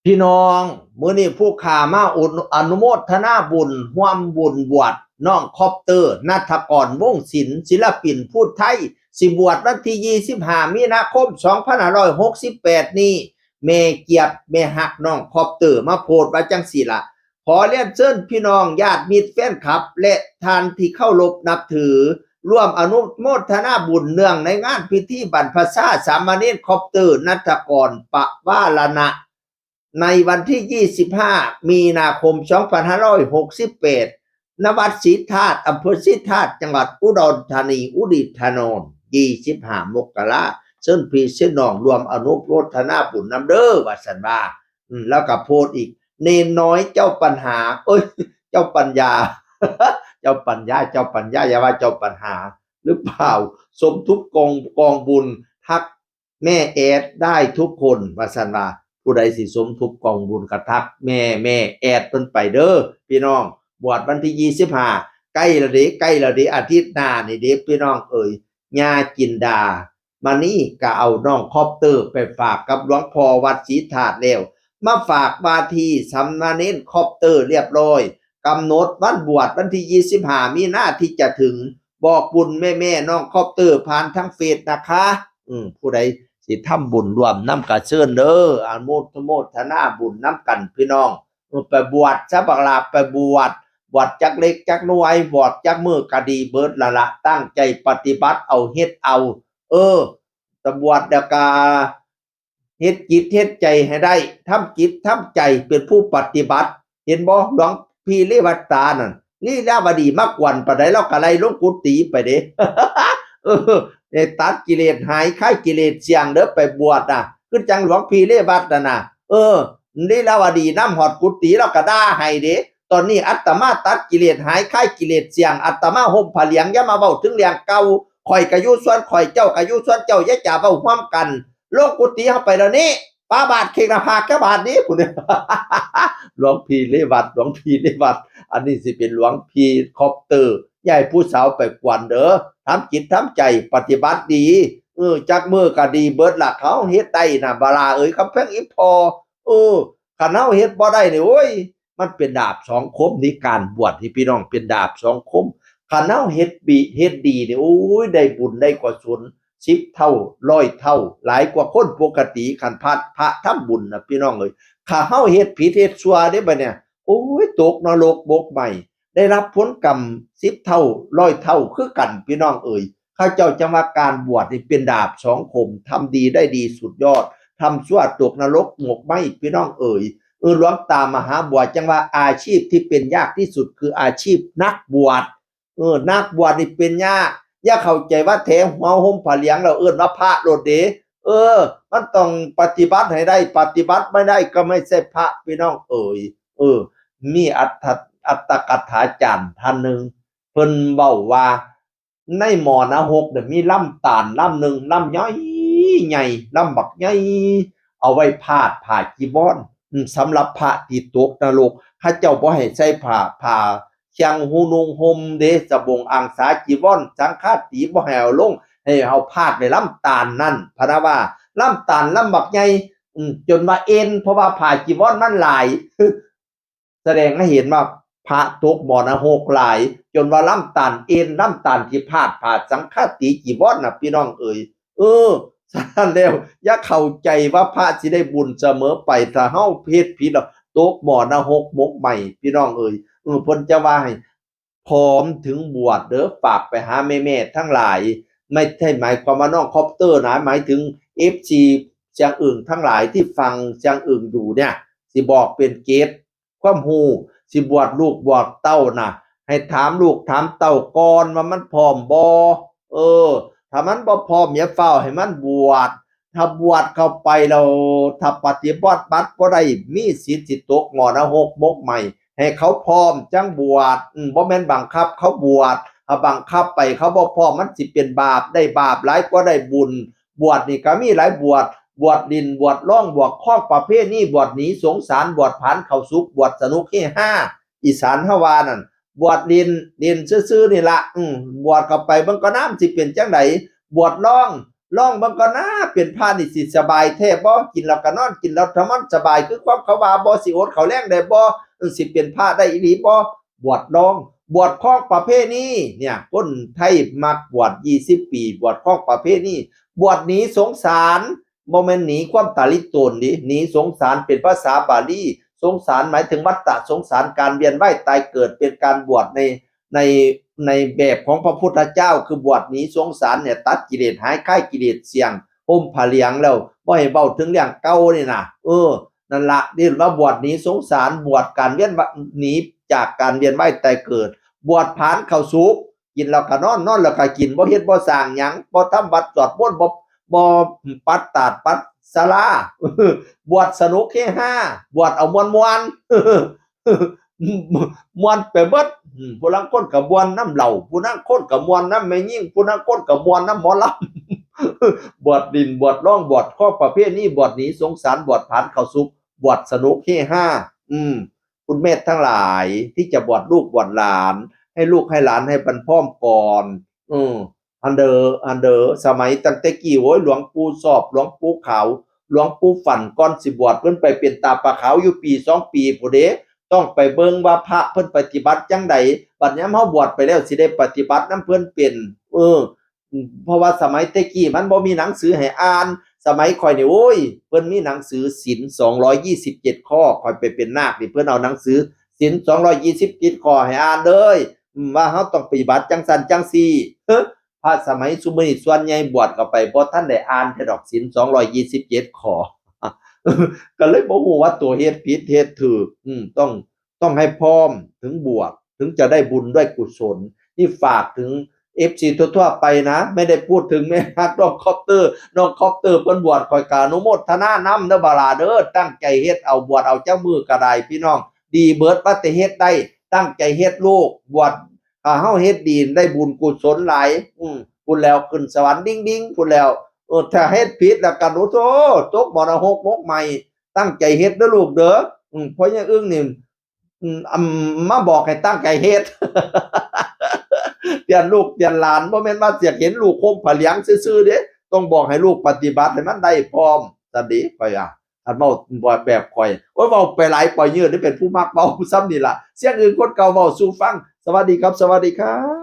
พี่น้องมื้อนี้ผู้ข่ามาอนุโมทนาบุญร่วมบุญบวชน้องคอปเตอร์ณัฐกรวงศ์ศิลป์ศิลปินพูดไทยสิบวชวันที่25มีนาคม2568นี้แม่เกียรติแม่ฮักน้องคอปเตอร์มาโพสต์ว่าจังซี่ล่ะขอเรียนเชิญพี่น้องญาติมิตรแฟนคลับและท่านที่เคารพนับถือร่วมอนุโมทนาบุญเนื่องในงานพิธีบรรพชาสามเณรคอปเตอร์ณัฐกรปวารณะในวันที่25มีนาคม2568ณวัดศรีธาตุอำเภอศรีธาตุจังหวัดอุดรธานีอุดิตถนน25มกราเชิญพี่เชิญน้องรวมอนุโมทนาบุญนำเด้อว่าซั่นว่าแล้วก็โพสต์อีกเนนน้อยเจ้าปัญหาเจ้าปัญญา เจ้าปัญญาอย่าว่าเจ้าปัญหาหรือเปล่าสมทุกกองบุญทักแม่แอดได้ทุกคนว่าซั่นว่าผู้ใดสิสมทบกองบุญกระทักแม่แอดเพิ่นไปเด้อพี่น้องบวชวันที่25ใกล้แล้วเด้อาทิตย์หน้านี่เด้พี่น้องเอ่ยย่าจินดามานี่ก็เอาน้องคอปเตอร์ไปฝากกับหลวงพ่อวัดศรีธาตุแล้วมาฝากว่าที่สามเณรคอปเตอร์เรียบร้อยกำหนดวันบวชวันที่25มีนาที่จะถึงบอกบุญแม่น้องคอปเตอร์ผ่านทางเฟซนะคะผู้ใดสิทำบุญรวมน้ำกระเชิญเด้ออนุโมทนาบุญน้ำกันพี่น้องไปบวชซะบักลาไปบวชจักเล็กจักน้อยบวชจักมือก็ดีเบิดละตั้งใจปฏิบัติเอาเฮ็ดเอาตบวชแล้วก็เฮ็ดจิตเฮ็ดใจให้ได้ทำจิตทำใจเป็นผู้ปฏิบัติเห็นบ่หลวงพี่เลวัตตานั่นลีลาวดีมักวันปานใดเราก็ไล่ลงกุฏิไปเด้ ได้ตัดกิเลสหายคลายกิเลสเสียงเด้อไปบวชน่ะคือจังหลวงพี่เลวัตน่ะลีลาวดีนำฮอดกุฏิเราก็ด่าให้เด้ตอนนี้อาตมาตัดกิเลสหายคลายกิเลสเสียงอาตมาห่มผ้าเหลืองอย่ามาเว้าถึงเรื่องเก่าข่อยก็อยู่ส่วนข่อยเจ้าก็อยู่ส่วนเจ้าอย่าจ๋าเว้าร่วมกันลงกุฏิเฮาไปเดี๋ยวนี้ปาบาทเข่งละภาคบาทนี้พุ่น หลวงพี่เลวัตอันนี้สิเป็นหลวงพี่คอปเตอร์ยายผู้สาวไปกวนเด้อทำจิตทำใจปฏิบัติดีจักมือก็ดีเบิดล่ะเขาเฮ็ดได้น่ะบาลาเอ้ยคำแพงอีพอคันเฮาเฮ็ดบ่ได้นี่โอ้ยมันเป็นดาบสองคมนี่การบวชที่พี่น้องเป็นดาบสองคมคันเฮาเฮ็ดดีนี่โอ้ยได้บุญได้กว่าสุน10 เท่า100 เท่าหลายกว่าคนปกติคันพระทำบุญน่ะพี่น้องเอ้ยถ้าเฮาเฮ็ดผิดเฮ็ดชั่วเด้บัดเนี่ยโอ้ยตกนรกบกใหม่ได้รับผลกรรม10 เท่า100 เท่าคือกันพี่น้องเอ่ยข้าเจ้าจะมาการบวชนี่เป็นดาบสองคมทำดีได้ดีสุดยอดทำชั่วตกนรกหมกไหมพี่น้องเอ่ยหลวงตามหาบวชจังว่าอาชีพที่เป็นยากที่สุดคืออาชีพนักบวชนักบวชนี่เป็นยากอย่าเข้าใจว่าแถหัวห่มผ้าเหลืองเราว่าพระโลดเด้มันต้องปฏิบัติให้ได้ปฏิบัติไม่ได้ก็ไม่ใช่พระพี่น้องเอ่ยมีอัตถกถาจารย์ท่านหนึ่งเพิ่นเว้าว่าในหมอนะ6เนี่ยมีลำตาลลำหนึ่งลำใหญ่ลำบักใหญ่เอาไว้พาดผ้าจีวรสำหรับพระที่ตกนรกเขาเจ้าบ่ให้ใส่ผ้าเชียงหูนุงห่มเด้สบงอังสาจีวรสังฆาติบ่ให้เอาลงให้เอาพาดไว้ลำตาลนั่นพะนะว่าลำตาลลำบักใหญ่จนว่าเอ็นเพราะว่าผ้าจีวรมันหลาย แสดงให้เห็นว่าพระตกมรณะ6หลายจนว่าลำตาลเอ็นลำตาลที่พาดผ่าสังฆติจีวรน่ะพี่น้องเอ่ยฉะนั้นแล้วอย่าเข้าใจว่าพระสิได้บุญเสมอไปถ้าเฮาเพศผิดแล้วตกมรณะ6มกใหม่พี่น้องเอ่ยเพิ่นจะว่าให้พร้อมถึงบวชเด้อฝากไปหาแม่ๆทั้งหลายไม่ใช่หมายความว่าน้องคอปเตอร์นะหมายถึง FC เสียงอื่นทั้งหลายที่ฟังเสียงอื่นอยู่เนี่ยสิบอกเป็นเกตความฮู้สิบวชลูกบวชเต้าน่ะให้ถามลูกถามเต้าก่อนว่ามันพร้อมบ่ถ้ามันบ่พร้อมอย่าเฝ้าให้มันบวชถ้าบวชเข้าไปแล้วถ้าปฏิบัติบ่ได้มีสิทธิ์สิตกมรณะ6มกใหม่ให้เขาพร้อมจังบวชบ่แม่นบังคับเขาบวชถ้าบังคับไปเขาบ่พร้อมมันสิเป็นบาปได้บาปหลายกว่าได้บุญบวชนี่ก็มีหลายบวชดินบวชร่องบวชข้องประเภทนี้บวชหนีสงสารบวชผันเข้าสุขบวชสนุกเฮฮาอีสานเฮาว่านั่นบวชดินซื่อๆนี่ล่ะบวชเข้าไปเบิ่งก็น้ำสิเป็นจังไดบวชร่อง ลองบังก็นะเป็นพระนี่สิสบายแท้บ่กินแล้วก็นอนกินแล้วทำมันสบายคือความเขาว่าบ่สิอดข้าวแลงได้บ่สิเป็นพระได้อีหลีบ่บวชลองบวชของประเพณีเนี่ยคนไทยมักบวช20 ปีบวชของประเพณีบวชหนีสงสารบ่แม่นหนีความตาลิโตนดิหนีสงสารเป็นภาษาบาลีสงสารหมายถึงวัฏฏะสงสารการเวียนว่ายตายเกิดเป็นการบวชในในแบบของพระพุทธเจ้าคือบวชหนีสงสารเนี่ยตัดกิเลสหายคายกิเลสเสี่ยงห่มผ้าเหลืองแล้วบ่ให้เว้าถึงเรื่องเก่านี่นะนั่นละนี่ว่าบวชหนีสงสารบวชการเวียนหนีจากการเวียนว่ายตายเกิดบวชผานเข้าสุขกินแล้วก็นอนนอนแล้วก็กินบ่เฮ็ดบ่สร้างหยังบ่ทำวัดสวดมนต์บ่ปัดตาดปัดศาลาบวชสนุกเฮฮาบวชเอาม่วนๆม่วนไปเบิดผู้ลางคนก็ม่วนน้ำเหล้าผู้ลางคนก็ม่วนน้ำแม่หญิงผู้ลางคนก็ม่วนน้ำหมอลำบวชดินบวชร้องบวชข้อประเภทนี้บวชหนีสงสารบวชผานเข้าสุขบวชสนุกเฮฮาคุณแม่ทั้งหลายที่จะบวชลูกบวชหลานให้ลูกให้หลานให้บรรพร้อมก่อนอันเดอสมัยตั้งแต่กี่โอ้ยหลวงปู่สอบหลวงปู่ขาวหลวงปู่ฝันก่อนสิบวชเพิ่นไปเป็นตาปลาขาวอยู่ปี2 ปีผู้เด้ต้องไปเบิ่งว่าพระเพิ่นปฏิบัติจังไดบัดยามเฮาบวชไปแล้วสิได้ปฏิบัตินำเพิ่นเป็นเพราะว่าสมัยแต่กี้มันบ่มีหนังสือให้อ่านสมัยข่อยนี่โอ้ยเพิ่นมีหนังสือศีล227ข้อข่อยไปเป็นนาคนี่เพิ่นเอาหนังสือศีล227ข้อให้อ่านเลยว่าเฮาต้องปฏิบัติจังซั่นจังซี่พระสมัยซุมื้อนี้ส่วนใหญ่บวชเข้าไปบ่ทันได้อ่านแต่ดอกศีล227ข้อก็เลยบ่ฮู้ว่าตัวเฮ็ดผิดเฮ็ดถูกต้องให้พร้อมถึงบวชถึงจะได้บุญด้วยกุศลนี่ฝากถึง FC ทั่วๆไปนะไม่ได้พูดถึงแม่ฮักน้องคอปเตอร์เพิ่นบวชข้อยก็อนุโมทนานำเด้อบ่ล่ะเด้อตั้งใจเฮ็ดเอาบวชเอาจักมื้อก็ได้พี่น้องดีเบิดว่าแต่เฮ็ดได้ตั้งใจเฮ็ดลูกบวชเฮาเฮ็ดดีได้บุญกุศลหลายพูดแล้วขึ้นสวรรค์ดิ่งๆพูดแล้วถ้าเฮ็ดผิดแล้วก็โอ้โธตกมรณะมกใหม่ตั้งใจเฮ็ดเด้อลูกเด้อเพราะอย่างอื่นนี่มาบอกให้ตั้งใจเฮ็ดเตือนลูกเตือนหลานบ่แม่นว่าสิเห็นลูกห่มผ้าเหลืองซื่อๆเด้ต้องบอกให้ลูกปฏิบัติให้มันได้พร้อมจั่งซี้ข้อยคันเว้าแบบข่อยโอ้ยเว้าไปหลายปล่อยยืดได้เป็นผู้มักเว้าซ้ำนี่ล่ะเสียงอื่นคนเก่าเว้าสู่ฟังสวัสดีครับสวัสดีครับ